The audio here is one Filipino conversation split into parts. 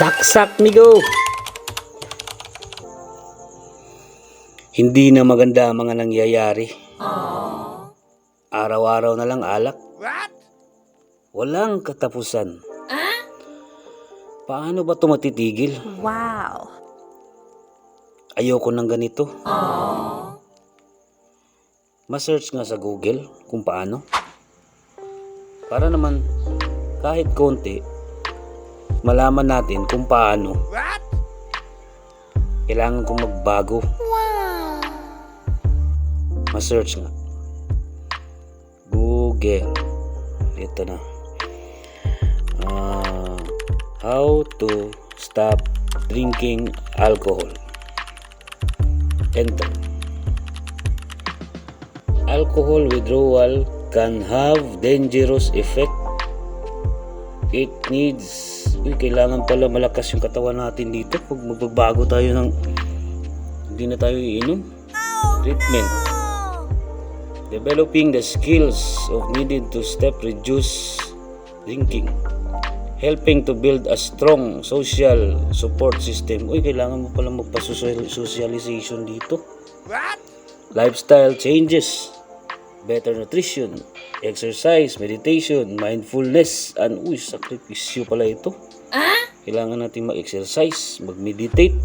Saksak migo. Hindi na maganda ang mga nangyayari. Araw-araw na lang alak. Walang katapusan. Paano ba ito matitigil? Wow. Ayoko ng ganito. Ma-search nga sa Google kung paano. Para naman kahit konti, malaman natin kung paano. Kailangan kong magbago. Ma-search nga. Google. Ito na. How to stop drinking alcohol. Enter. Alcohol withdrawal can have dangerous effect. It needs, kailangan pala malakas yung katawan natin dito pag magbabago tayo ng hindi na tayo iinom. Treatment. Developing the skills of needed to stop reduce drinking. Helping to build a strong social support system. Kailangan mo pala magpa-socialization dito. Lifestyle changes. Better nutrition, exercise, meditation, mindfulness, and sakripisyo pala ito. Kailangan natin mag-exercise, mag-meditate,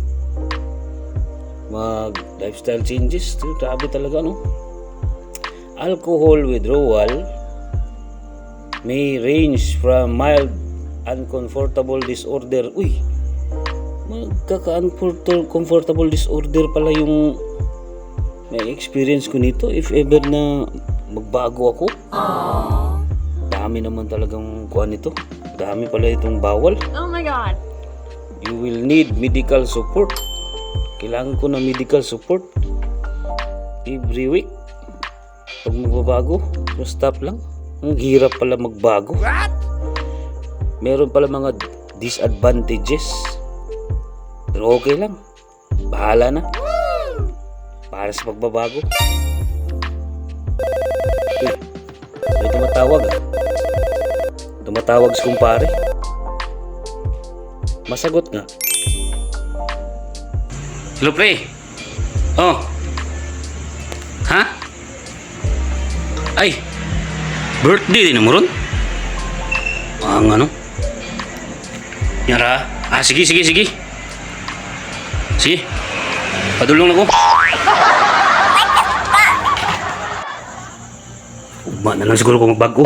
mag-lifestyle changes. Grabe talaga, no? Alcohol withdrawal may range from mild uncomfortable disorder. Magkaka-uncomfortable disorder pala yung may experience ko nito. If ever na magbago ako, dami naman talagang kuha nito. Dami pala itong bawal. Oh my God. You will need medical support. Kailangan ko ng medical support every week. Pag magbabago, stop lang. Ang hirap pala magbago. Meron pala mga disadvantages. Pero okay lang. Bahala na. Para sa pagbabago. May tumatawag. Tumatawag si kumpare. Masagot nga. Hello, pre. Oh. Ha? Ay. Birthday din mo ron? Ang ano? Yara. Sige. Sige. Padulong na ko. Ugma na lang siguro kung magbago.